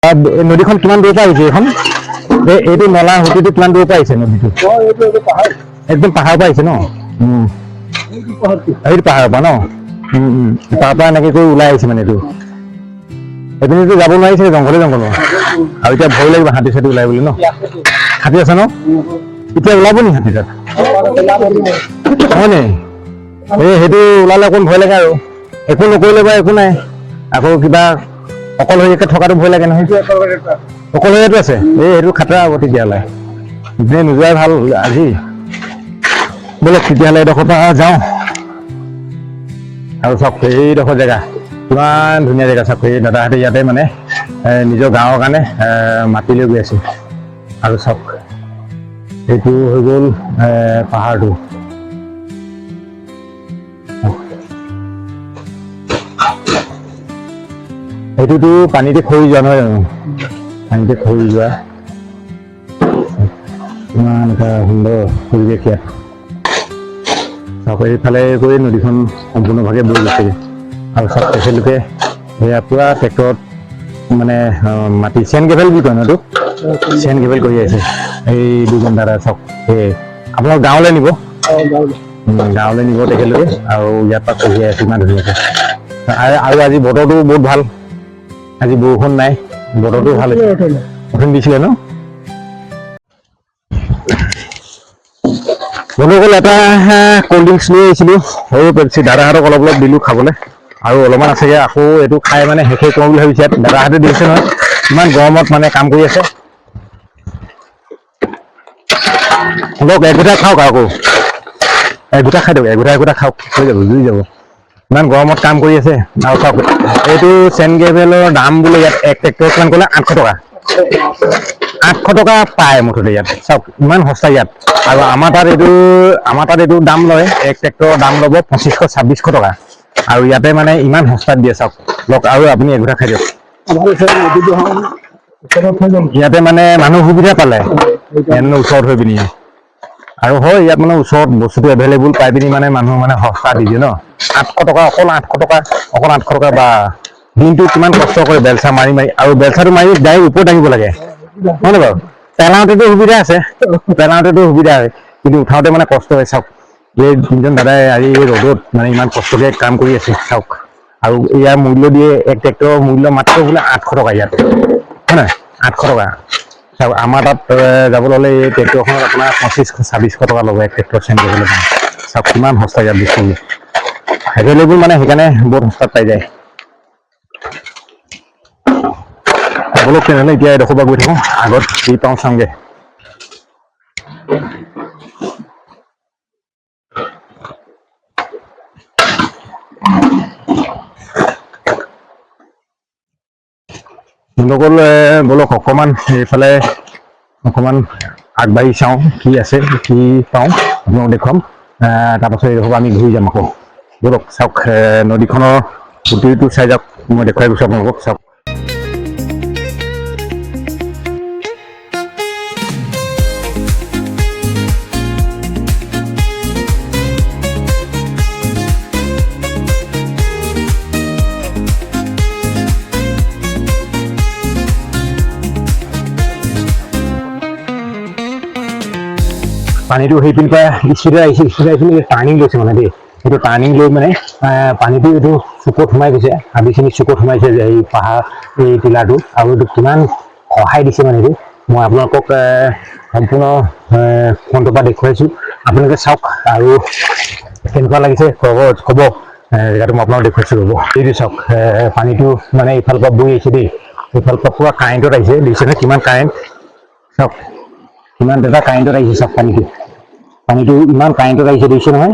নদীখন কিমান দূৰৰ পৰা আহিছে এইখন এইটো নলা সুতিটো কিমান দূৰৰ পৰা আহিছে নদীটো একদম পাহাৰৰ পৰা আহিছে ন সেইটো পাহাৰৰ পৰা ন তাৰ পৰা এনেকে কৰি ওলাই আহিছে মানে এইটো এইপিনিতো যাব নোৱাৰিছে জংঘলে জংঘল আৰু এতিয়া ভয় লাগিব হাতী চাতী ওলাই বুলি ন হাতী আছে ন এতিয়া ওলাব নি হাতী তাত হয় নি সেইটো ওলালে অকণ ভয় লাগে আৰু একো নকৰিলে বা একো নাই আকৌ কিবা অকলশৰীয়াকে থকাটো ভয় লাগে নহয় অকলশৰীয়াটো আছে সেইটো খাতৰা হ'ব তেতিয়াহ'লে ইপিনে নোযোৱাই ভাল আজি বলক তেতিয়াহ'লে এডোখৰ পৰা যাওঁ আৰু চাওক এইডোখৰ জেগা কিমান ধুনীয়া জেগা চাওক এই দাদাহঁতে ইয়াতে মানে নিজৰ গাঁৱৰ কাৰণে মাটি লৈ গৈ আছে আৰু চাওক এইটো হৈ গ'ল পাহাৰটো এইটোতো পানীতে খৰি যোৱা নহয় জানো পানীতে খৰি যোৱা ইমান এটা সুন্দৰ পৰিৱেশ ইয়াত চাওক এইফালে গৈ নদীখন সম্পূৰ্ণভাৱে বৈ গৈছেগৈ আৰু চাওক তেখেতলোকে সেয়া পূৰা ট্ৰেক্টৰত মানে মাটি চেন গেভেল বুলি কয় ন এইটো চেন গেভেল কৰি আছে এই দুজন দাদা চাওক সেই আপোনাৰ গাঁৱলৈ নিব তেখেতলোকে আৰু ইয়াৰ পৰা কঢ়িয়াই আছে ইমান ধুনীয়াকৈ আৰু আজি বতৰটো বহুত ভাল আজি বৰষুণ নাই বতৰটো ভাল বৰষুণ দিছিলে ন বন্ধুসকল এটা কল্ড ড্ৰিংকছ লৈ আহিছিলোঁ সৰু পেপচি দাদাহঁতক অলপ অলপ দিলোঁ খাবলৈ আৰু অলপমান আছেগৈ আকৌ এইটো খাই মানে শেষেই কৰোঁ বুলি ভাবিছে ইয়াত দাদাহঁতে দিছে নহয় ইমান গৰমত মানে কাম কৰি আছে অলপ এঘোটা খাওক আকৌ এঘোটা খাই দিয়ক এঘোটা খাওক হৈ যাব জুই যাব ইমান গৰমত কাম কৰি আছে আৰু চাওক এইটো চেন গেভেলৰ দাম বোলে ইয়াত এক ট্ৰেক্টৰ কিমান ক'লে 800 টকা 800 টকা পায় মুঠতে ইয়াত চাওক ইমান সস্তা ইয়াত আৰু আমাৰ তাত এইটো দাম লয় এক ট্ৰেক্টৰৰ দাম ল'ব 2500-2600 টকা আৰু ইয়াতে মানে ইমান সস্তাত দিয়ে চাওক লওক আৰু আপুনি এঘোটা খাই দিয়ক ইয়াতে মানে মানুহ সুবিধা পালে ওচৰত হৈ পিনি আৰু হয় ইয়াত মানে ওচৰত বস্তুটো এভেইলেবল পাই পিনি মানে মানুহ মানে সস্তা দি দিয়ে ন 800 টকা অকল 800 টকা বা দিনটো কিমান কষ্ট কৰে বেলচা মাৰি আৰু বেলচাটো মাৰি ডাইৰেক্ট ওপৰত দাঙিব লাগে হয় নে বাৰু পেলাওঁতেতো সুবিধা আছে কিন্তু উঠাওঁতে মানে কষ্ট হয় চাওক এই তিনিজন দাদাই আজি এই ৰ'দত মানে ইমান কষ্টকে কাম কৰি আছে চাওক আৰু ইয়াৰ মূল্য দিয়ে এক ট্ৰেক্টৰৰ মূল্য মাত্ৰ বোলে 800 টকা ইয়াত হয় নহয় 800 টকা চাওক আমাৰ তাত যাবলৈ হ'লে এই ট্ৰেক্টৰখনত আপোনাৰ 2500-2600 টকা ল'ব এক ট্ৰেক্টৰ চেন কৰিবলৈ চাওক কিমান সস্তা ইয়াত বস্তুবোৰ এভেইলেবল মানে সেইকাৰণে বহুত সস্তাত পাই যায় বলক তেনেহ'লে এতিয়া এডোখৰ পৰা গৈ থাকোঁ আগত কি পাওঁ চাওঁগৈ বন্ধুসকল বলক অকণমান এইফালে অকণমান আগবাঢ়ি চাওঁ কি আছে কি পাওঁ আপোনাক দেখুৱাম তাৰপাছত এইডোখৰ আমি ঘূৰি যাম আকৌ বলক চাওক নদীখনৰ প্ৰতিটো চাই যাওক মই দেখুৱাই গৈছোঁ আপোনালোকক চাওক পানীটো সেইপিন পৰা স্পীডে আহিছে টাৰ্ণিং লৈছে মানে দেই সেইটো টাৰ্ণিং লৈ মানে পানীটো এইটো চুকত সোমাই গৈছে আদিখিনি চুকত সোমাইছে যে এই পাহাৰ এই টিলাটো আৰু এইটো কিমান সহায় দিছে মানে এইটো মই আপোনালোকক সম্পূৰ্ণ ফোনটোৰ পৰা দেখুৱাইছোঁ আপোনালোকে চাওক আৰু কেনেকুৱা লাগিছে ক'ব জেগাটো মই আপোনালোকক দেখুৱাইছোঁ ৰ'ব এইটো চাওক পানীটো মানে এইফালৰ পৰা বৈ আহিছে দেই এইফালৰ পৰা পূৰা কাৰেণ্টত আহিছে দেখিছে নহয় কিমান কাৰেণ্ট চাওক কিমান এটা কাৰেণ্টত আহিছে চাওক পানীটো ইমান কাৰেণ্টত আহিছে দেখিছে নহয়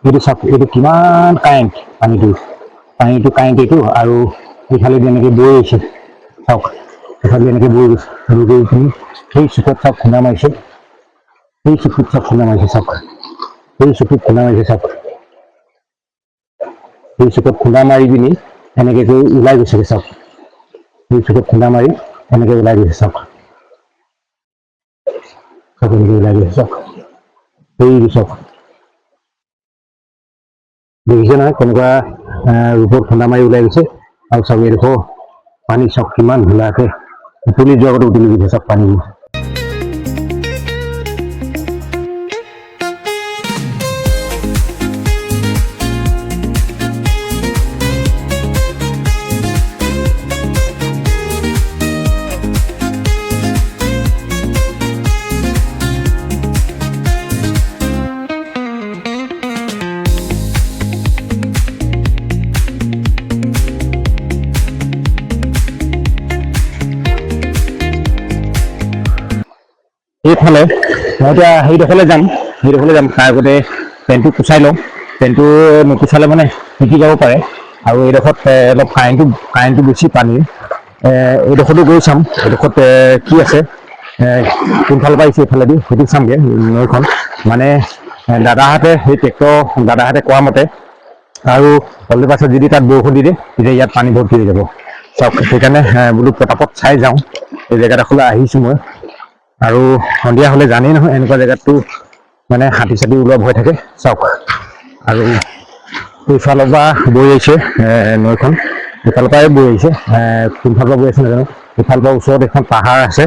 এইটো চাওক এইটো কিমান কাৰেণ্ট পানীটো কাৰেণ্ট এইটো আৰু এইফালেদি এনেকৈ বৈ আহিছে চাওক এইফালে এনেকৈ বৈ গৈছে আৰু গৈ পিনি সেই চুকত চাওক খুন্দা মাৰিছে সেই চুকুত চাওক খুন্দা মাৰিছে চাওক সেই চুকুত খুন্দা মাৰিছে চাওক সেই চুকত খুন্দা মাৰি পিনি এনেকৈ গৈ ওলাই গৈছেগৈ চাওক সেই চুকত খুন্দা মাৰি এনেকৈ ওলাই গৈছে চাওক এনেকৈ ওলাই গৈছে চাওক সেই চাওক দেখিছে নহয় কেনেকুৱা ৰূপত খুন্দা মাৰি ওলাই গৈছে আৰু চাওক এইডোখৰ পানী চাওক কিমান ধুনীয়াকৈ উতলি যোৱাৰ আগতে উতলি গৈছে চব পানীবোৰ। এইফালে মই এতিয়া সেইডোখৰলৈ যাম তাৰ আগতে পেণ্টটো কুচাই লওঁ। পেণ্টটো নুকুচালে মানে শিকি যাব পাৰে। আৰু এইডোখৰত অলপ কাৰেণ্টটো বেছি পানীৰ এইডোখৰতো গৈ চাম। এইডোখৰত কি আছে, কোনফালৰ পৰা আহিছে এইফালেদি সেইটো চামগৈ নৈখন। মানে দাদাহঁতে কোৱা মতে আৰু অলপ পাছত যদি তাত বৰষুণ দি দিয়ে তেতিয়া ইয়াত পানী ভৰ্তি হৈ যাব চাওক। সেইকাৰণে বোলো পটাপট চাই যাওঁ। এই জেগাডোখৰলৈ আহিছোঁ মই। আৰু সন্ধিয়া হ'লে জানেই নহয় এনেকুৱা জেগাততো মানে হাতী চাতি ওলোৱা ভয় থাকে চাওক। আৰু এইফালৰ পৰা বৈ আহিছে নৈখন, এইফালৰ পৰাই বৈ আহিছে। কোনফালৰ পৰা বৈ আছে নাজানো। এইফালৰ পৰা ওচৰত এখন পাহাৰ আছে,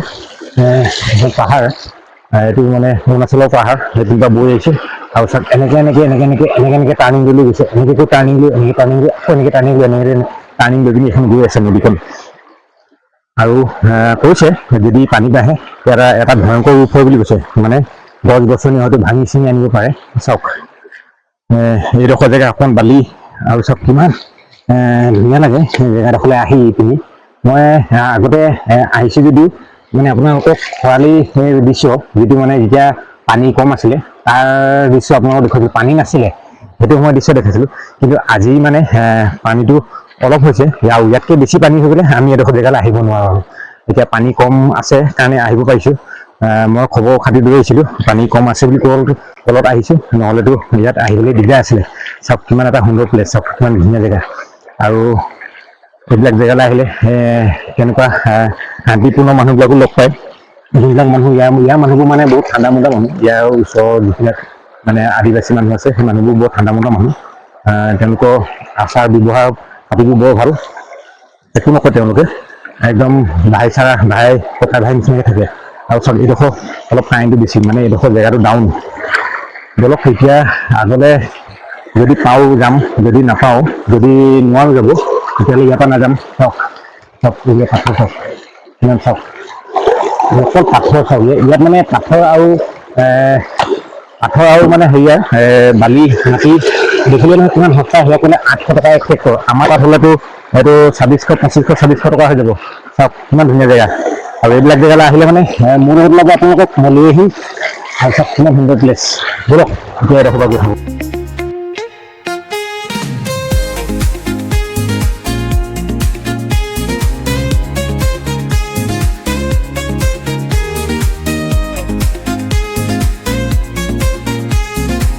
এখন পাহাৰ, এইটো মানে অৰুণাচলৰ পাহাৰ, সেইটোৰ পৰা বৈ আহিছে। আৰু চাওক এনেকে টাৰ্ণিং লৈ গৈছে। এনেকে টাৰ্ণিং লৈ পিনি এখন গৈ আছে নদীখন। আৰু কৈছে যদি পানী বাঢ়ে এটা ভয়ংকৰ ৰূপ হয় বুলি কৈছে। মানে গছ গছনি হয়তো ভাঙি চিঙি আনিব পাৰে চাওক। এইডোখৰ জেগা অকণ বালি আৰু চাওক কিমান ধুনীয়া লাগে জেগাডোখৰলৈ আহি পিনি। মই আগতে আহিছোঁ যদিও মানে আপোনালোকক খৰালি দৃশ্য যিটো মানে যেতিয়া পানী কম আছিলে তাৰ দৃশ্য আপোনালোকক দেখাইছিলোঁ। পানী নাছিলে সেইটো সময়ত দৃশ্য দেখাইছিলোঁ। কিন্তু আজি মানে পানীটো অলপ হৈছে আৰু ইয়াতকৈ বেছি পানী হৈ গ'লে আমি এডোখৰ জেগালৈ আহিব নোৱাৰোঁ। এতিয়া পানী কম আছে কাৰণে আহিব পাৰিছোঁ। মই খবৰ খাতি লৈ আহিছিলোঁ পানী কম আছে বুলি তলত আহিছোঁ, নহ'লেতো ইয়াত আহিবলৈ দিগদাৰ আছিলে। চাওক কিমান এটা সুন্দৰ প্লেচ, চাওক কিমান ধুনীয়া জেগা। আৰু এইবিলাক জেগালৈ আহিলে কেনেকুৱা শান্তিপূৰ্ণ মানুহবিলাকো লগ পায়। যোনবিলাক মানুহ ইয়াৰ মানুহবোৰ মানে বহুত ঠাণ্ডা মতা মানুহ। ইয়াৰ ওচৰৰ যিবিলাক মানে আদিবাসী মানুহ আছে সেই মানুহবোৰ বৰ ঠাণ্ডা মতা মানুহ। তেওঁলোকৰ আচাৰ ব্যৱহাৰ পাতিবোৰ বৰ ভাল, একো নকয় তেওঁলোকে। একদম ভাই ককাই ভাই নিচিনাকৈ থাকে। আৰু চাওক এইডোখৰ অলপ কাৰেণ্টটো বেছি, মানে এইডোখৰ জেগাটো ডাউন। বলক এতিয়া আগলৈ যদি পাওঁ যাম, যদি নাপাওঁ, যদি নোৱাৰো যাব তেতিয়াহ'লে ইয়াৰ পৰা নাযাম। চাওক এইবিলাক পাথৰ চাওক কিমান, চাওক অকল পাথৰ চাওক। ইয়াত মানে পাথৰ আৰু মানে হেৰিয়াৰ বালি মাটি দেখিলে নহয় কিমান সস্তা। সেয়া কৰিলে 800 টকা এক ট্ৰেক্টৰ। আমাৰ তাত হ'লেতো হয়তো 2600 টকা হৈ যাব। চাওক কিমান ধুনীয়া জেগা। আৰু এইবিলাক জেগালৈ আহিলে মানে মোৰ লগত আপোনালোকক মই লৈ আহিম। আৰু চাওক কিমান সুন্দৰ প্লেচ। বলক এতিয়া এডোখৰ পৰা গৈ থাকোঁ।